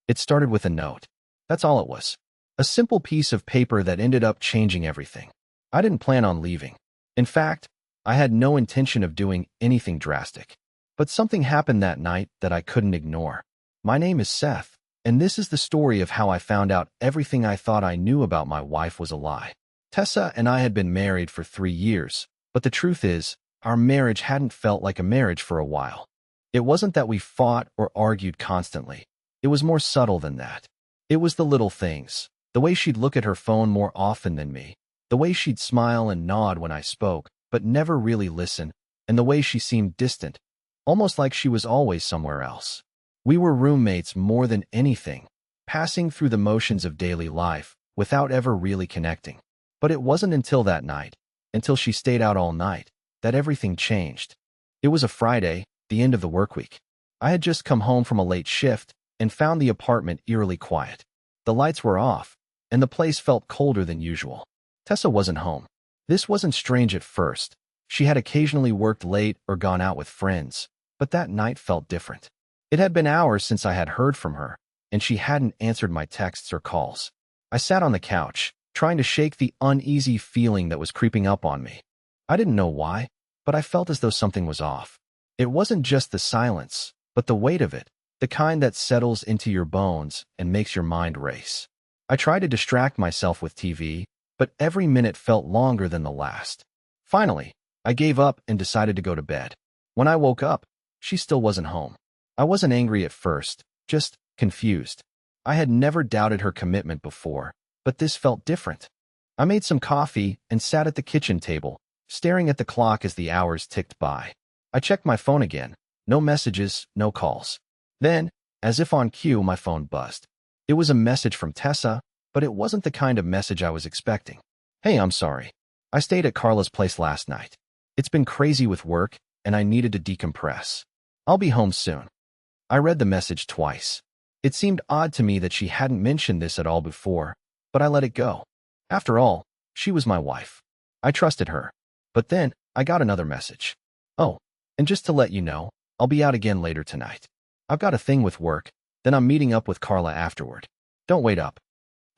It started with a note. That's all it was. A simple piece of paper that ended up changing everything. I didn't plan on leaving. In fact, I had no intention of doing anything drastic. But something happened that night that I couldn't ignore. My name is Seth, and this is the story of how I found out everything I thought I knew about my wife was a lie. Tessa and I had been married for 3 years, but the truth is, our marriage hadn't felt like a marriage for a while. It wasn't that we fought or argued constantly. It was more subtle than that. It was the little things, the way she'd look at her phone more often than me, the way she'd smile and nod when I spoke, but never really listen, and the way she seemed distant, almost like she was always somewhere else. We were roommates more than anything, passing through the motions of daily life without ever really connecting. But it wasn't until that night, until she stayed out all night, that everything changed. It was a Friday, the end of the work week. I had just come home from a late shift and found the apartment eerily quiet. The lights were off, and the place felt colder than usual. Tessa wasn't home. This wasn't strange at first. She had occasionally worked late or gone out with friends, but that night felt different. It had been hours since I had heard from her, and she hadn't answered my texts or calls. I sat on the couch, trying to shake the uneasy feeling that was creeping up on me. I didn't know why, but I felt as though something was off. It wasn't just the silence, but the weight of it, the kind that settles into your bones and makes your mind race. I tried to distract myself with TV, but every minute felt longer than the last. Finally, I gave up and decided to go to bed. When I woke up, she still wasn't home. I wasn't angry at first, just confused. I had never doubted her commitment before, but this felt different. I made some coffee and sat at the kitchen table, staring at the clock as the hours ticked by. I checked my phone again. No messages, no calls. Then, as if on cue, my phone buzzed. It was a message from Tessa, but it wasn't the kind of message I was expecting. Hey, I'm sorry. I stayed at Carla's place last night. It's been crazy with work, and I needed to decompress. I'll be home soon. I read the message twice. It seemed odd to me that she hadn't mentioned this at all before, but I let it go. After all, she was my wife. I trusted her. But then, I got another message. Oh, and just to let you know, I'll be out again later tonight. I've got a thing with work, then I'm meeting up with Carla afterward. Don't wait up.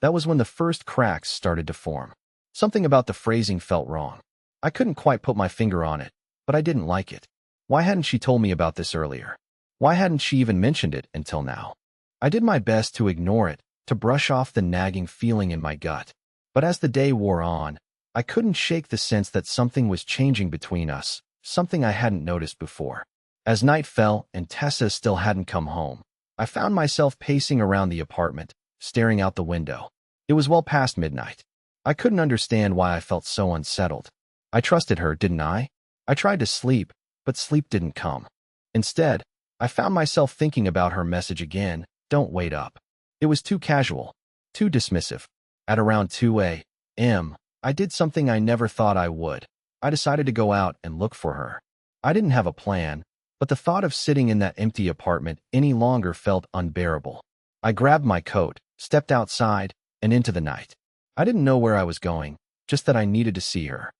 That was when the first cracks started to form. Something about the phrasing felt wrong. I couldn't quite put my finger on it, but I didn't like it. Why hadn't she told me about this earlier? Why hadn't she even mentioned it until now? I did my best to ignore it, to brush off the nagging feeling in my gut. But as the day wore on, I couldn't shake the sense that something was changing between us, something I hadn't noticed before. As night fell and Tessa still hadn't come home, I found myself pacing around the apartment, staring out the window. It was well past midnight. I couldn't understand why I felt so unsettled. I trusted her, didn't I? I tried to sleep, but sleep didn't come. Instead, I found myself thinking about her message again, don't wait up. It was too casual, too dismissive. At around 2 a.m., I did something I never thought I would. I decided to go out and look for her. I didn't have a plan, but the thought of sitting in that empty apartment any longer felt unbearable. I grabbed my coat, stepped outside, and into the night. I didn't know where I was going, just that I needed to see her.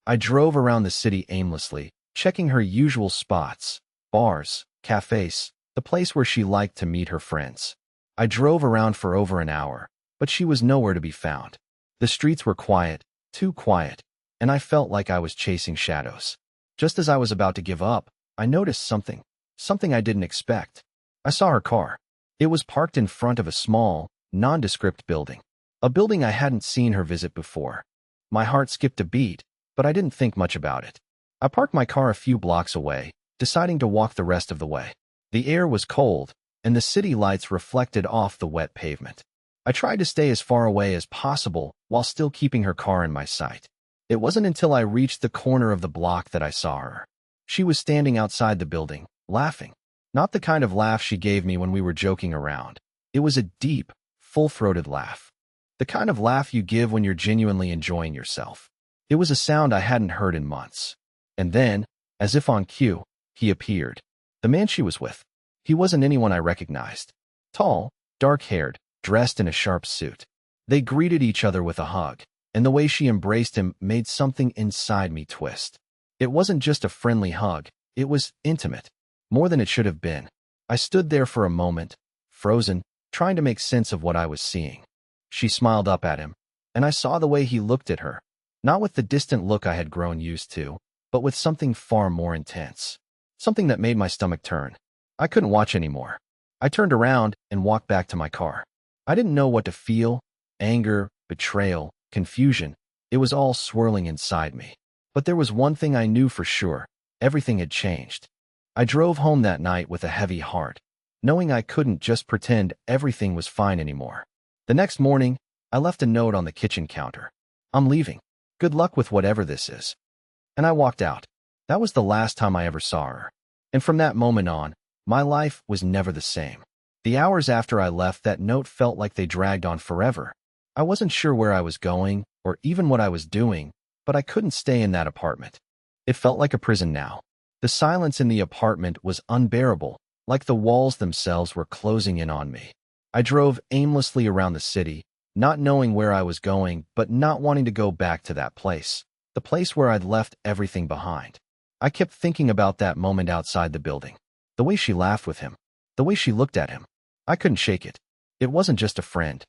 I drove around the city aimlessly, checking her usual spots, bars, cafes, the place where she liked to meet her friends. I drove around for over an hour, but she was nowhere to be found. The streets were quiet, too quiet, and I felt like I was chasing shadows. Just as I was about to give up, I noticed something I didn't expect. I saw her car. It was parked in front of a small, nondescript building. A building I hadn't seen her visit before. My heart skipped a beat, but I didn't think much about it. I parked my car a few blocks away, deciding to walk the rest of the way. The air was cold, and the city lights reflected off the wet pavement. I tried to stay as far away as possible while still keeping her car in my sight. It wasn't until I reached the corner of the block that I saw her. She was standing outside the building, laughing. Not the kind of laugh she gave me when we were joking around. It was a deep, full-throated laugh. The kind of laugh you give when you're genuinely enjoying yourself. It was a sound I hadn't heard in months. And then, as if on cue, he appeared. The man she was with. He wasn't anyone I recognized. Tall, dark-haired, dressed in a sharp suit. They greeted each other with a hug, and the way she embraced him made something inside me twist. It wasn't just a friendly hug, it was intimate. More than it should have been. I stood there for a moment, frozen, trying to make sense of what I was seeing. She smiled up at him, and I saw the way he looked at her, not with the distant look I had grown used to, but with something far more intense. Something that made my stomach turn. I couldn't watch anymore. I turned around and walked back to my car. I didn't know what to feel: anger, betrayal, confusion. It was all swirling inside me. But there was one thing I knew for sure: everything had changed. I drove home that night with a heavy heart, knowing I couldn't just pretend everything was fine anymore. The next morning, I left a note on the kitchen counter. "I'm leaving. Good luck with whatever this is." And I walked out. That was the last time I ever saw her. And from that moment on, my life was never the same. The hours after I left that note felt like they dragged on forever. I wasn't sure where I was going or even what I was doing, but I couldn't stay in that apartment. It felt like a prison now. The silence in the apartment was unbearable, like the walls themselves were closing in on me. I drove aimlessly around the city, not knowing where I was going, but not wanting to go back to that place, the place where I'd left everything behind. I kept thinking about that moment outside the building, the way she laughed with him, the way she looked at him. I couldn't shake it. It wasn't just a friend.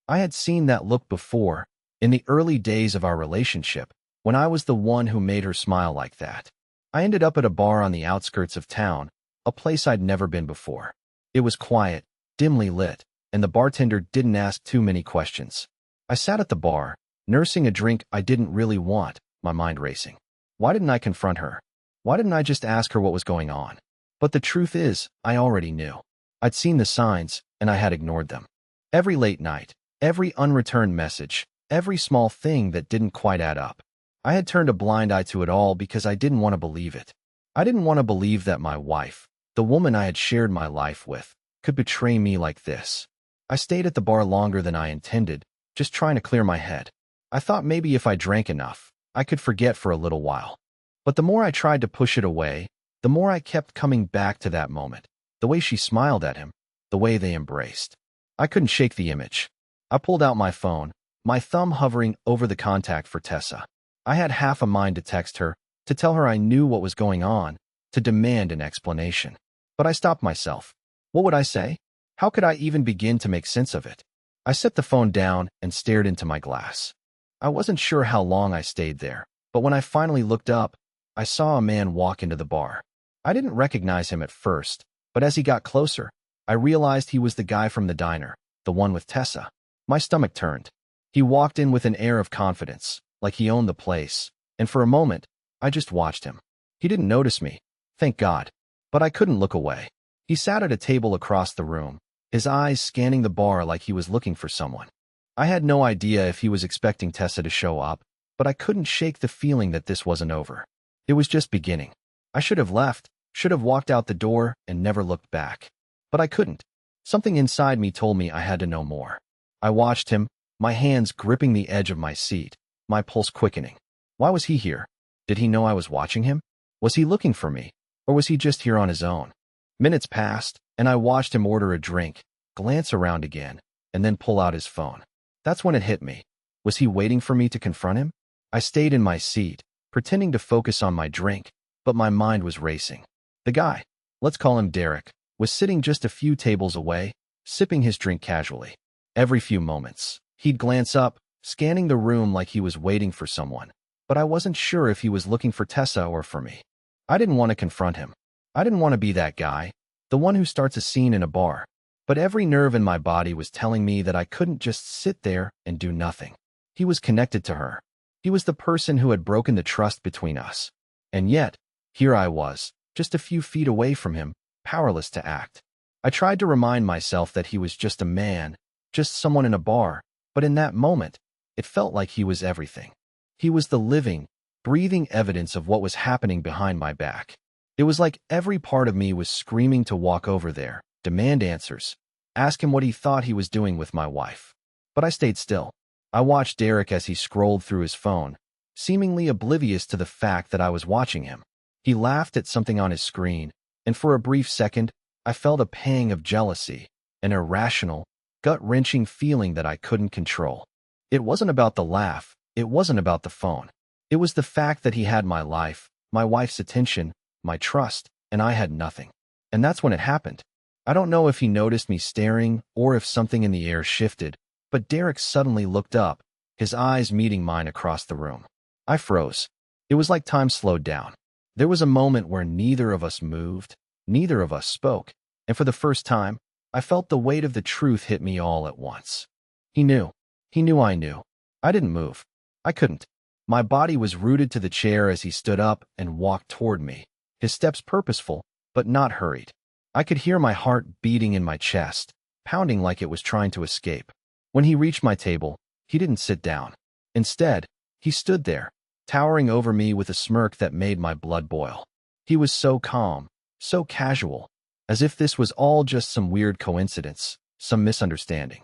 I had seen that look before, in the early days of our relationship, when I was the one who made her smile like that. I ended up at a bar on the outskirts of town, a place I'd never been before. It was quiet, dimly lit, and the bartender didn't ask too many questions. I sat at the bar, nursing a drink I didn't really want, my mind racing. Why didn't I confront her? Why didn't I just ask her what was going on? But the truth is, I already knew. I'd seen the signs, and I had ignored them. Every late night, every unreturned message, every small thing that didn't quite add up. I had turned a blind eye to it all because I didn't want to believe it. I didn't want to believe that my wife, the woman I had shared my life with, could betray me like this. I stayed at the bar longer than I intended, just trying to clear my head. I thought maybe if I drank enough, I could forget for a little while. But the more I tried to push it away, the more I kept coming back to that moment, the way she smiled at him, the way they embraced. I couldn't shake the image. I pulled out my phone, my thumb hovering over the contact for Tessa. I had half a mind to text her, to tell her I knew what was going on, to demand an explanation. But I stopped myself. What would I say? How could I even begin to make sense of it? I set the phone down and stared into my glass. I wasn't sure how long I stayed there, but when I finally looked up, I saw a man walk into the bar. I didn't recognize him at first, but as he got closer, I realized he was the guy from the diner, the one with Tessa. My stomach turned. He walked in with an air of confidence, like he owned the place, and for a moment, I just watched him. He didn't notice me, thank God, but I couldn't look away. He sat at a table across the room, his eyes scanning the bar like he was looking for someone. I had no idea if he was expecting Tessa to show up, but I couldn't shake the feeling that this wasn't over. It was just beginning. I should have left, should have walked out the door and never looked back. But I couldn't. Something inside me told me I had to know more. I watched him, my hands gripping the edge of my seat, my pulse quickening. Why was he here? Did he know I was watching him? Was he looking for me? Or was he just here on his own? Minutes passed, and I watched him order a drink, glance around again, and then pull out his phone. That's when it hit me. Was he waiting for me to confront him? I stayed in my seat, pretending to focus on my drink, but my mind was racing. The guy, let's call him Derek, was sitting just a few tables away, sipping his drink casually. Every few moments, he'd glance up, scanning the room like he was waiting for someone. But I wasn't sure if he was looking for Tessa or for me. I didn't want to confront him. I didn't want to be that guy, the one who starts a scene in a bar. But every nerve in my body was telling me that I couldn't just sit there and do nothing. He was connected to her. He was the person who had broken the trust between us. And yet, here I was, just a few feet away from him, powerless to act. I tried to remind myself that he was just a man, just someone in a bar, but in that moment, it felt like he was everything. He was the living, breathing evidence of what was happening behind my back. It was like every part of me was screaming to walk over there, demand answers, ask him what he thought he was doing with my wife. But I stayed still. I watched Derek as he scrolled through his phone, seemingly oblivious to the fact that I was watching him. He laughed at something on his screen, and for a brief second, I felt a pang of jealousy, an irrational, gut-wrenching feeling that I couldn't control. It wasn't about the laugh, it wasn't about the phone. It was the fact that he had my life, my wife's attention, my trust, and I had nothing. And that's when it happened. I don't know if he noticed me staring or if something in the air shifted, but Derek suddenly looked up, his eyes meeting mine across the room. I froze. It was like time slowed down. There was a moment where neither of us moved, neither of us spoke, and for the first time, I felt the weight of the truth hit me all at once. He knew. He knew I knew. I didn't move. I couldn't. My body was rooted to the chair as he stood up and walked toward me, his steps purposeful, but not hurried. I could hear my heart beating in my chest, pounding like it was trying to escape. When he reached my table, he didn't sit down. Instead, he stood there, towering over me with a smirk that made my blood boil. He was so calm, so casual, as if this was all just some weird coincidence, some misunderstanding.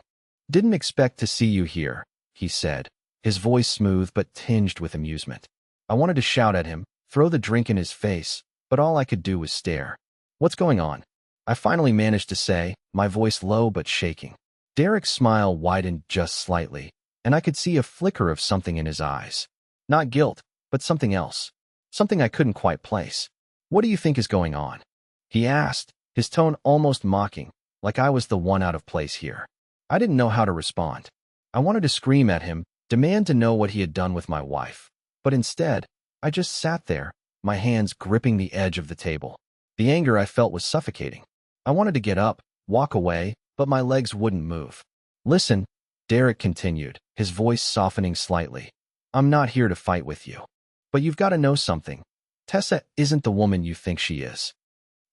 "Didn't expect to see you here," he said, his voice smooth but tinged with amusement. I wanted to shout at him, throw the drink in his face, but all I could do was stare. "What's going on?" I finally managed to say, my voice low but shaking. Derek's smile widened just slightly, and I could see a flicker of something in his eyes. Not guilt, but something else. Something I couldn't quite place. "What do you think is going on?" he asked, his tone almost mocking, like I was the one out of place here. I didn't know how to respond. I wanted to scream at him, demand to know what he had done with my wife. But instead, I just sat there, my hands gripping the edge of the table. The anger I felt was suffocating. I wanted to get up, walk away, but my legs wouldn't move. "Listen," Derek continued, his voice softening slightly. "I'm not here to fight with you. But you've got to know something. Tessa isn't the woman you think she is."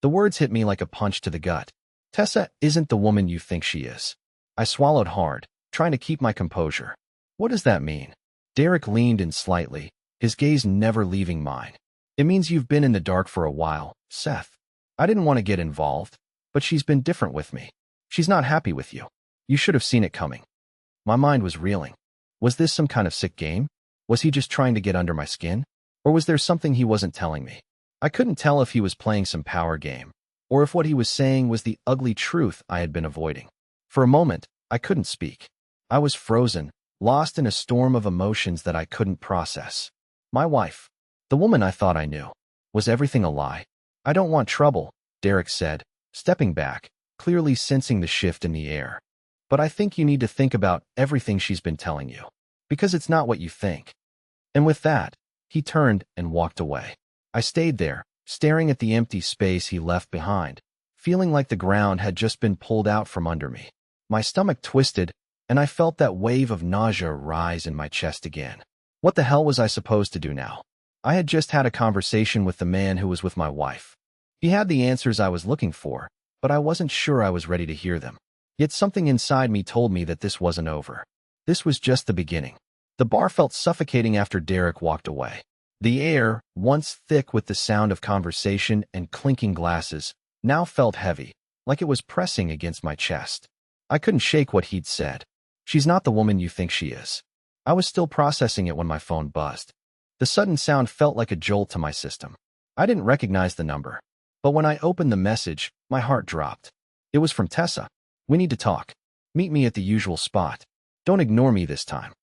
The words hit me like a punch to the gut. Tessa isn't the woman you think she is. I swallowed hard, trying to keep my composure. "What does that mean?" Derek leaned in slightly, his gaze never leaving mine. "It means you've been in the dark for a while, Seth. I didn't want to get involved, but she's been different with me. She's not happy with you. You should have seen it coming." My mind was reeling. Was this some kind of sick game? Was he just trying to get under my skin? Or was there something he wasn't telling me? I couldn't tell if he was playing some power game, or if what he was saying was the ugly truth I had been avoiding. For a moment, I couldn't speak. I was frozen, lost in a storm of emotions that I couldn't process. My wife, the woman I thought I knew. Was everything a lie? "I don't want trouble," Derek said, stepping back, clearly sensing the shift in the air. "But I think you need to think about everything she's been telling you. Because it's not what you think." And with that, he turned and walked away. I stayed there, staring at the empty space he left behind, feeling like the ground had just been pulled out from under me. My stomach twisted, and I felt that wave of nausea rise in my chest again. What the hell was I supposed to do now? I had just had a conversation with the man who was with my wife. He had the answers I was looking for, but I wasn't sure I was ready to hear them. Yet something inside me told me that this wasn't over. This was just the beginning. The bar felt suffocating after Derek walked away. The air, once thick with the sound of conversation and clinking glasses, now felt heavy, like it was pressing against my chest. I couldn't shake what he'd said. "She's not the woman you think she is." I was still processing it when my phone buzzed. The sudden sound felt like a jolt to my system. I didn't recognize the number. But when I opened the message, my heart dropped. It was from Tessa. "We need to talk. Meet me at the usual spot. Don't ignore me this time."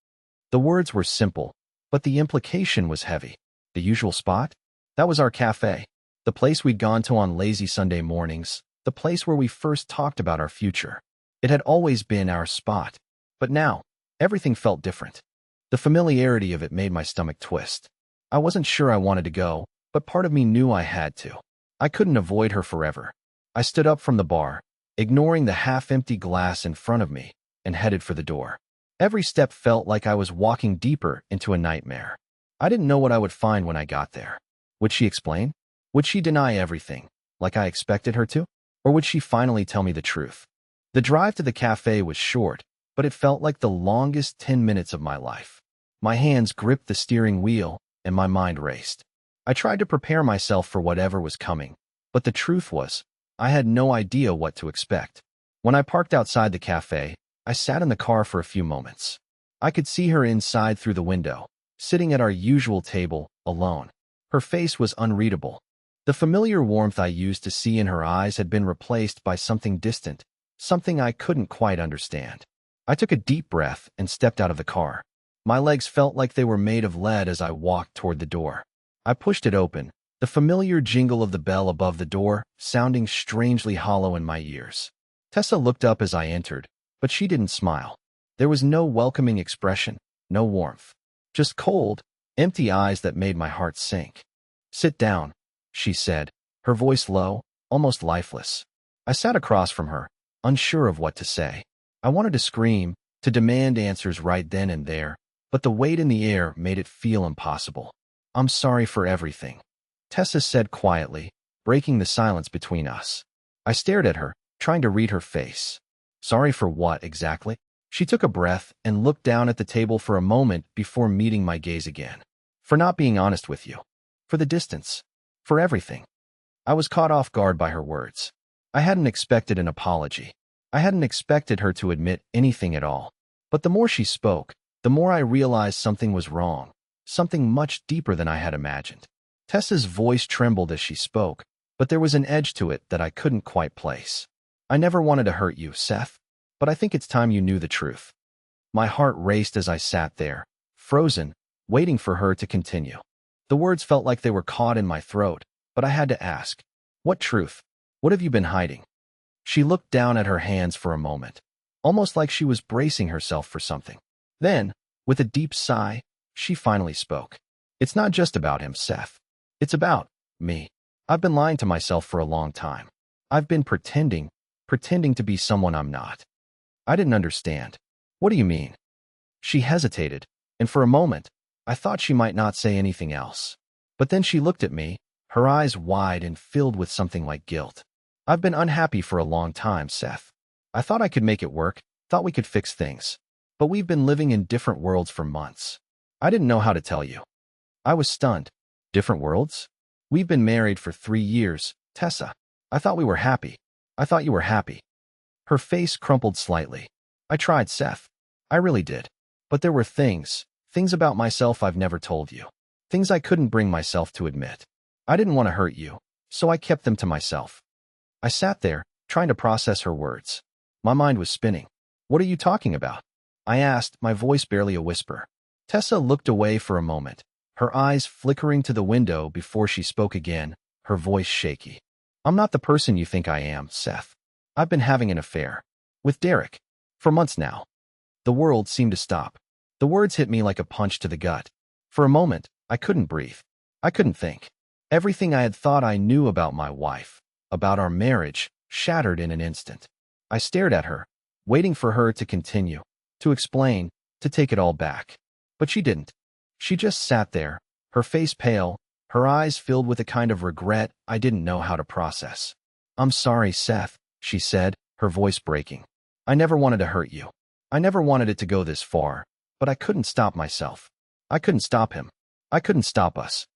The words were simple, but the implication was heavy. The usual spot? That was our cafe. The place we'd gone to on lazy Sunday mornings. The place where we first talked about our future. It had always been our spot. But now, everything felt different. The familiarity of it made my stomach twist. I wasn't sure I wanted to go, but part of me knew I had to. I couldn't avoid her forever. I stood up from the bar, ignoring the half-empty glass in front of me, and headed for the door. Every step felt like I was walking deeper into a nightmare. I didn't know what I would find when I got there. Would she explain? Would she deny everything, like I expected her to? Or would she finally tell me the truth? The drive to the cafe was short, but it felt like the longest 10 minutes of my life. My hands gripped the steering wheel, and my mind raced. I tried to prepare myself for whatever was coming, but the truth was, I had no idea what to expect. When I parked outside the cafe, I sat in the car for a few moments. I could see her inside through the window, sitting at our usual table, alone. Her face was unreadable. The familiar warmth I used to see in her eyes had been replaced by something distant, something I couldn't quite understand. I took a deep breath and stepped out of the car. My legs felt like they were made of lead as I walked toward the door. I pushed it open, The familiar jingle of the bell above the door, sounding strangely hollow in my ears. Tessa looked up as I entered, but she didn't smile. There was no welcoming expression, no warmth. Just cold, empty eyes that made my heart sink. "Sit down," she said, her voice low, almost lifeless. I sat across from her, unsure of what to say. I wanted to scream, to demand answers right then and there, but the weight in the air made it feel impossible. "I'm sorry for everything," Tessa said quietly, breaking the silence between us. I stared at her, trying to read her face. "Sorry for what, exactly?" She took a breath and looked down at the table for a moment before meeting my gaze again. "For not being honest with you. For the distance. For everything." I was caught off guard by her words. I hadn't expected an apology. I hadn't expected her to admit anything at all. But the more she spoke, the more I realized something was wrong, something much deeper than I had imagined. Tessa's voice trembled as she spoke, but there was an edge to it that I couldn't quite place. "I never wanted to hurt you, Seth, but I think it's time you knew the truth." My heart raced as I sat there, frozen, waiting for her to continue. The words felt like they were caught in my throat, but I had to ask, "What truth? What have you been hiding?" She looked down at her hands for a moment, almost like she was bracing herself for something. Then, with a deep sigh, she finally spoke. "It's not just about him, Seth. It's about me. I've been lying to myself for a long time. I've been pretending to be someone I'm not." I didn't understand. "What do you mean?" She hesitated, and for a moment, I thought she might not say anything else. But then she looked at me, her eyes wide and filled with something like guilt. "I've been unhappy for a long time, Seth. I thought I could make it work, thought we could fix things. But we've been living in different worlds for months. I didn't know how to tell you." I was stunned. "Different worlds? We've been married for 3 years, Tessa. I thought we were happy. I thought you were happy." Her face crumpled slightly. "I tried, Seth. I really did. But there were things about myself I've never told you. Things I couldn't bring myself to admit. I didn't want to hurt you, so I kept them to myself." I sat there, trying to process her words. My mind was spinning. "What are you talking about?" I asked, my voice barely a whisper. Tessa looked away for a moment, her eyes flickering to the window before she spoke again, her voice shaky. "I'm not the person you think I am, Seth. I've been having an affair. With Derek. For months now." The world seemed to stop. The words hit me like a punch to the gut. For a moment, I couldn't breathe. I couldn't think. Everything I had thought I knew about my wife, about our marriage, shattered in an instant. I stared at her, waiting for her to continue, to explain, to take it all back. But she didn't. She just sat there, her face pale, her eyes filled with a kind of regret I didn't know how to process. "I'm sorry, Seth," she said, her voice breaking. "I never wanted to hurt you. I never wanted it to go this far, but I couldn't stop myself. I couldn't stop him. I couldn't stop us."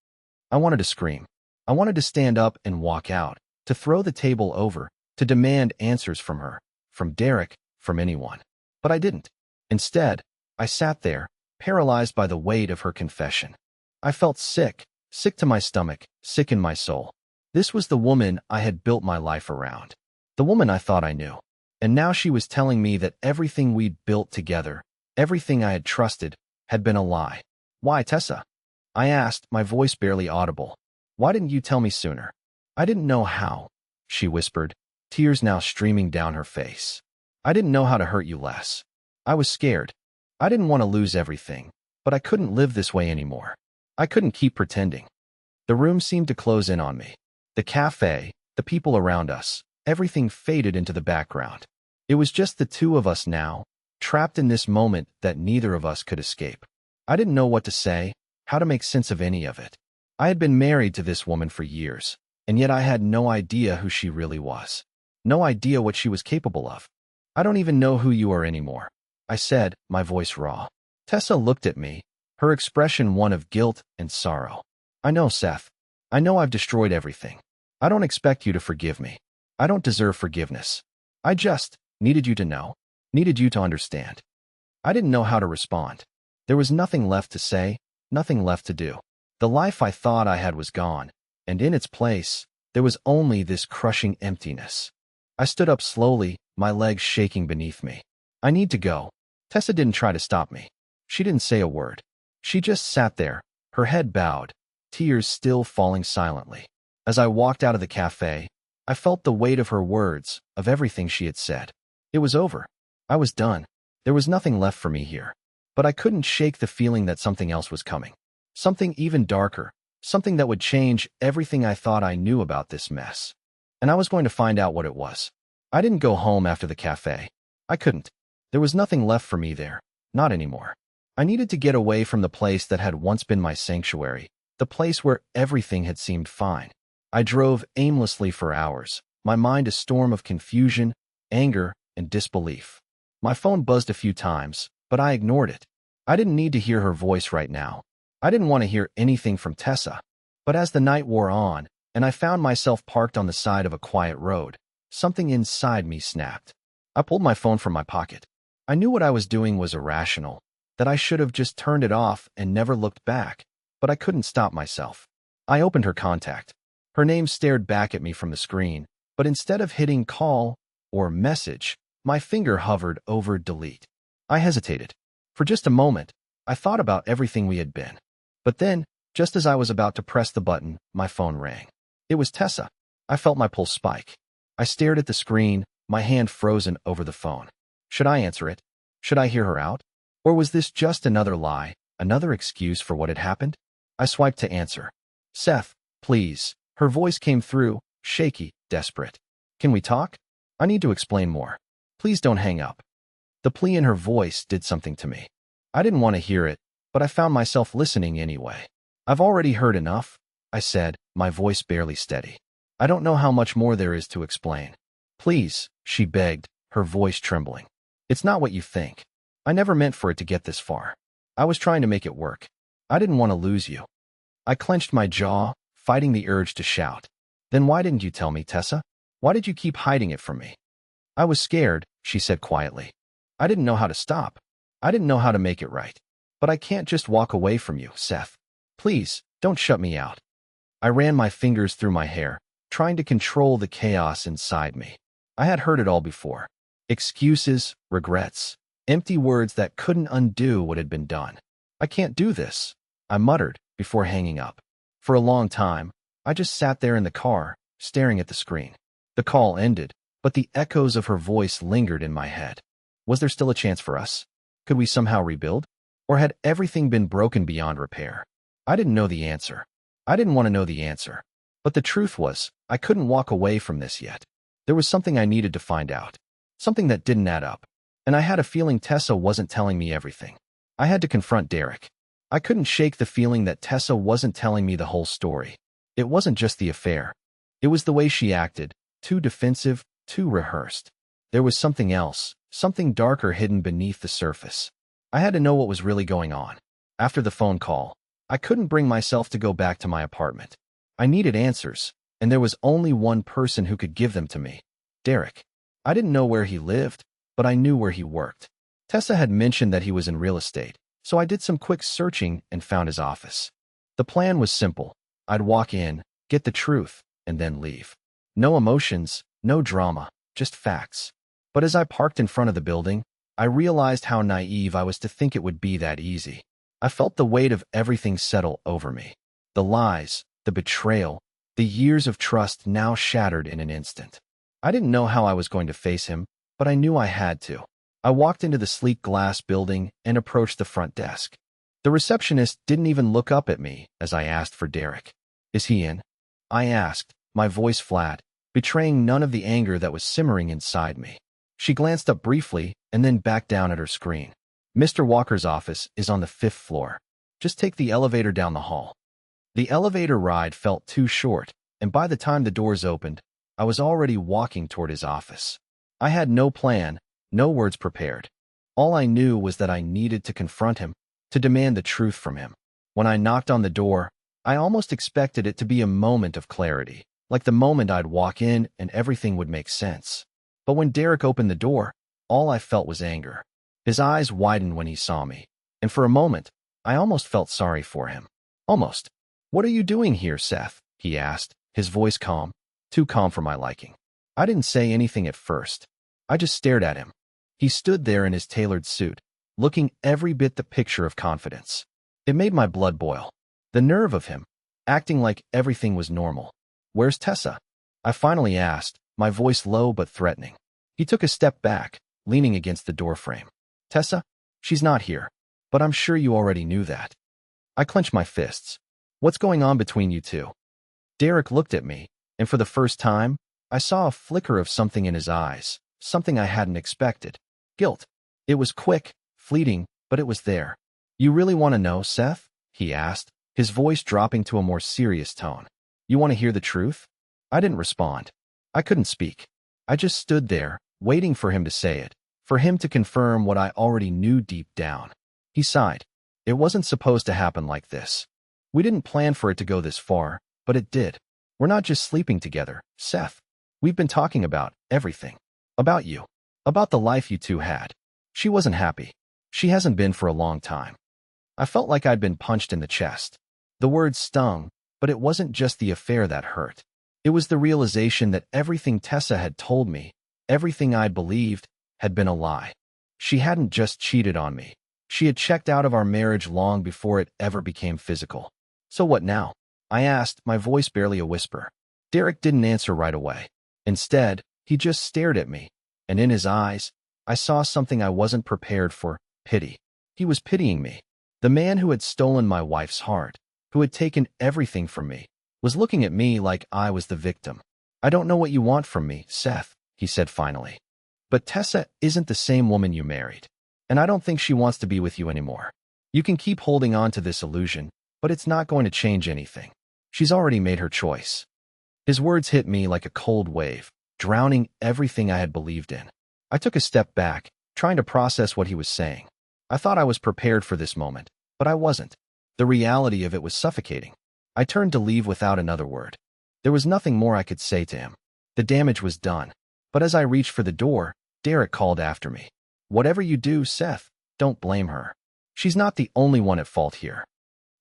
I wanted to scream. I wanted to stand up and walk out, to throw the table over, to demand answers from her, from Derek, from anyone. But I didn't. Instead, I sat there, paralyzed by the weight of her confession. I felt sick, sick to my stomach, sick in my soul. This was the woman I had built my life around. The woman I thought I knew. And now she was telling me that everything we'd built together, everything I had trusted, had been a lie. "Why, Tessa?" I asked, my voice barely audible. "Why didn't you tell me sooner?" "I didn't know how," she whispered, tears now streaming down her face. "I didn't know how to hurt you less. I was scared. I didn't want to lose everything, but I couldn't live this way anymore. I couldn't keep pretending." The room seemed to close in on me. The cafe, the people around us, everything faded into the background. It was just the two of us now, trapped in this moment that neither of us could escape. I didn't know what to say, how to make sense of any of it. I had been married to this woman for years, and yet I had no idea who she really was. No idea what she was capable of. "I don't even know who you are anymore," I said, my voice raw. Tessa looked at me, her expression one of guilt and sorrow. "I know, Seth. I know I've destroyed everything. I don't expect you to forgive me. I don't deserve forgiveness. I just needed you to know, needed you to understand." I didn't know how to respond. There was nothing left to say, nothing left to do. The life I thought I had was gone, and in its place, there was only this crushing emptiness. I stood up slowly, my legs shaking beneath me. "I need to go." Tessa didn't try to stop me. She didn't say a word. She just sat there, her head bowed, tears still falling silently. As I walked out of the cafe, I felt the weight of her words, of everything she had said. It was over. I was done. There was nothing left for me here. But I couldn't shake the feeling that something else was coming. Something even darker. Something that would change everything I thought I knew about this mess. And I was going to find out what it was. I didn't go home after the cafe. I couldn't. There was nothing left for me there. Not anymore. I needed to get away from the place that had once been my sanctuary, the place where everything had seemed fine. I drove aimlessly for hours, my mind a storm of confusion, anger, and disbelief. My phone buzzed a few times, but I ignored it. I didn't need to hear her voice right now. I didn't want to hear anything from Tessa. But as the night wore on, and I found myself parked on the side of a quiet road, something inside me snapped. I pulled my phone from my pocket. I knew what I was doing was irrational, that I should have just turned it off and never looked back, but I couldn't stop myself. I opened her contact. Her name stared back at me from the screen, but instead of hitting call or message, my finger hovered over delete. I hesitated. For just a moment, I thought about everything we had been. But then, just as I was about to press the button, my phone rang. It was Tessa. I felt my pulse spike. I stared at the screen, my hand frozen over the phone. Should I answer it? Should I hear her out? Or was this just another lie, another excuse for what had happened? I swiped to answer. Seth, please. Her voice came through, shaky, desperate. Can we talk? I need to explain more. Please don't hang up. The plea in her voice did something to me. I didn't want to hear it, but I found myself listening anyway. I've already heard enough, I said, my voice barely steady. I don't know how much more there is to explain. Please, she begged, her voice trembling. It's not what you think. I never meant for it to get this far. I was trying to make it work. I didn't want to lose you. I clenched my jaw, fighting the urge to shout. Then why didn't you tell me, Tessa? Why did you keep hiding it from me? I was scared, she said quietly. I didn't know how to stop. I didn't know how to make it right. But I can't just walk away from you, Seth. Please, don't shut me out. I ran my fingers through my hair, trying to control the chaos inside me. I had heard it all before. Excuses, regrets, empty words that couldn't undo what had been done. I can't do this, I muttered before hanging up. For a long time, I just sat there in the car, staring at the screen. The call ended, but the echoes of her voice lingered in my head. Was there still a chance for us? Could we somehow rebuild? Or had everything been broken beyond repair? I didn't know the answer. I didn't want to know the answer. But the truth was, I couldn't walk away from this yet. There was something I needed to find out. Something that didn't add up. And I had a feeling Tessa wasn't telling me everything. I had to confront Derek. I couldn't shake the feeling that Tessa wasn't telling me the whole story. It wasn't just the affair. It was the way she acted, too defensive, too rehearsed. There was something else, something darker hidden beneath the surface. I had to know what was really going on. After the phone call, I couldn't bring myself to go back to my apartment. I needed answers, and there was only one person who could give them to me. Derek. I didn't know where he lived, but I knew where he worked. Tessa had mentioned that he was in real estate, so I did some quick searching and found his office. The plan was simple. I'd walk in, get the truth, and then leave. No emotions, no drama, just facts. But as I parked in front of the building, I realized how naive I was to think it would be that easy. I felt the weight of everything settle over me. The lies, the betrayal, the years of trust now shattered in an instant. I didn't know how I was going to face him, but I knew I had to. I walked into the sleek glass building and approached the front desk. The receptionist didn't even look up at me as I asked for Derek. Is he in? I asked, my voice flat, betraying none of the anger that was simmering inside me. She glanced up briefly and then back down at her screen. Mr. Walker's office is on the 5th floor. Just take the elevator down the hall. The elevator ride felt too short, and by the time the doors opened, I was already walking toward his office. I had no plan, no words prepared. All I knew was that I needed to confront him, to demand the truth from him. When I knocked on the door, I almost expected it to be a moment of clarity, like the moment I'd walk in and everything would make sense. But when Derek opened the door, all I felt was anger. His eyes widened when he saw me, and for a moment, I almost felt sorry for him. Almost. What are you doing here, Seth? He asked, his voice calm, too calm for my liking. I didn't say anything at first. I just stared at him. He stood there in his tailored suit, looking every bit the picture of confidence. It made my blood boil. The nerve of him, acting like everything was normal. "Where's Tessa?" I finally asked, my voice low but threatening. He took a step back, leaning against the doorframe. "Tessa? She's not here. But I'm sure you already knew that." I clenched my fists. "What's going on between you two?" Derek looked at me, and for the first time, I saw a flicker of something in his eyes, something I hadn't expected. Guilt. It was quick, fleeting, but it was there. "You really want to know, Seth?" he asked, his voice dropping to a more serious tone. "You want to hear the truth?" I didn't respond. I couldn't speak. I just stood there, waiting for him to say it, for him to confirm what I already knew deep down. He sighed. "It wasn't supposed to happen like this. We didn't plan for it to go this far, but it did. We're not just sleeping together, Seth. We've been talking about everything. About you. About the life you two had." She wasn't happy. She hasn't been for a long time. I felt like I'd been punched in the chest. The words stung, but it wasn't just the affair that hurt. It was the realization that everything Tessa had told me, everything I'd believed, had been a lie. She hadn't just cheated on me. She had checked out of our marriage long before it ever became physical. "So what now?" I asked, my voice barely a whisper. Derek didn't answer right away. Instead, he just stared at me, and in his eyes, I saw something I wasn't prepared for: pity. He was pitying me. The man who had stolen my wife's heart, who had taken everything from me, was looking at me like I was the victim. "I don't know what you want from me, Seth," he said finally. "But Tessa isn't the same woman you married, and I don't think she wants to be with you anymore. You can keep holding on to this illusion, but it's not going to change anything. She's already made her choice." His words hit me like a cold wave, drowning everything I had believed in. I took a step back, trying to process what he was saying. I thought I was prepared for this moment, but I wasn't. The reality of it was suffocating. I turned to leave without another word. There was nothing more I could say to him. The damage was done. But as I reached for the door, Derek called after me. "Whatever you do, Seth, don't blame her. She's not the only one at fault here."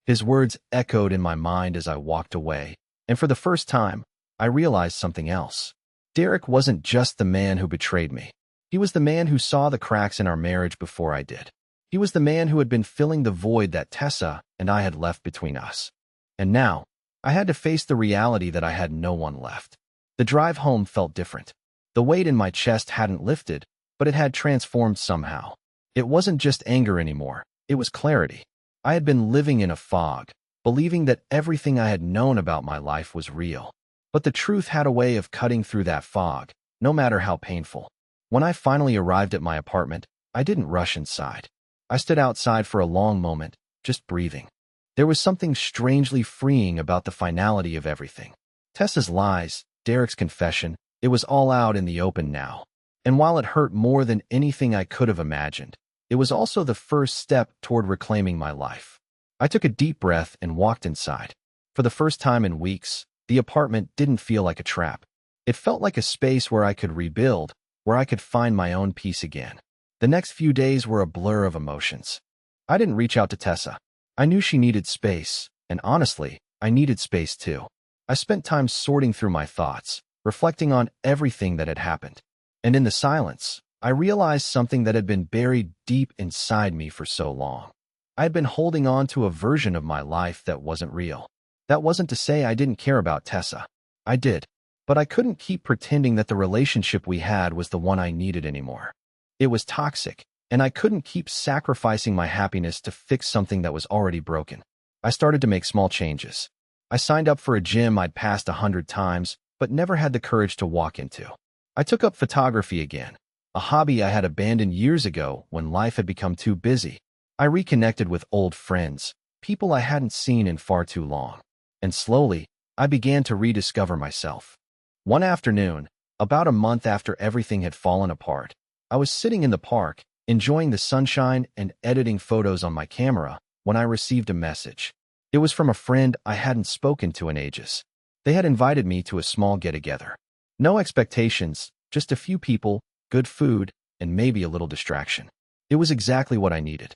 His words echoed in my mind as I walked away, and for the first time, I realized something else. Derek wasn't just the man who betrayed me. He was the man who saw the cracks in our marriage before I did. He was the man who had been filling the void that Tessa and I had left between us. And now, I had to face the reality that I had no one left. The drive home felt different. The weight in my chest hadn't lifted, but it had transformed somehow. It wasn't just anger anymore, it was clarity. I had been living in a fog, believing that everything I had known about my life was real. But the truth had a way of cutting through that fog, no matter how painful. When I finally arrived at my apartment, I didn't rush inside. I stood outside for a long moment, just breathing. There was something strangely freeing about the finality of everything. Tessa's lies, Derek's confession, it was all out in the open now. And while it hurt more than anything I could have imagined, it was also the first step toward reclaiming my life. I took a deep breath and walked inside. For the first time in weeks, the apartment didn't feel like a trap. It felt like a space where I could rebuild, where I could find my own peace again. The next few days were a blur of emotions. I didn't reach out to Tessa. I knew she needed space, and honestly, I needed space too. I spent time sorting through my thoughts, reflecting on everything that had happened. And in the silence, I realized something that had been buried deep inside me for so long. I had been holding on to a version of my life that wasn't real. That wasn't to say I didn't care about Tessa. I did. But I couldn't keep pretending that the relationship we had was the one I needed anymore. It was toxic, and I couldn't keep sacrificing my happiness to fix something that was already broken. I started to make small changes. I signed up for a gym I'd passed 100 times, but never had the courage to walk into. I took up photography again, a hobby I had abandoned years ago when life had become too busy. I reconnected with old friends, people I hadn't seen in far too long. And slowly, I began to rediscover myself. One afternoon, about a month after everything had fallen apart, I was sitting in the park, enjoying the sunshine and editing photos on my camera, when I received a message. It was from a friend I hadn't spoken to in ages. They had invited me to a small get-together. No expectations, just a few people, good food, and maybe a little distraction. It was exactly what I needed.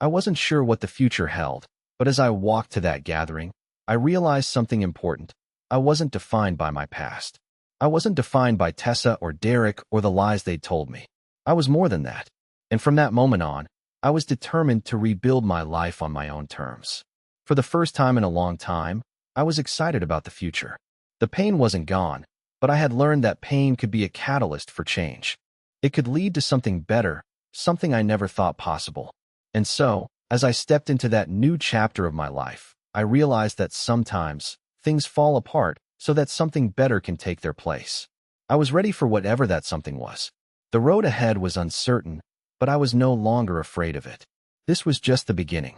I wasn't sure what the future held, but as I walked to that gathering, I realized something important. I wasn't defined by my past. I wasn't defined by Tessa or Derek or the lies they'd told me. I was more than that. And from that moment on, I was determined to rebuild my life on my own terms. For the first time in a long time, I was excited about the future. The pain wasn't gone, but I had learned that pain could be a catalyst for change. It could lead to something better, something I never thought possible. And so, as I stepped into that new chapter of my life, I realized that sometimes things fall apart so that something better can take their place. I was ready for whatever that something was. The road ahead was uncertain, but I was no longer afraid of it. This was just the beginning.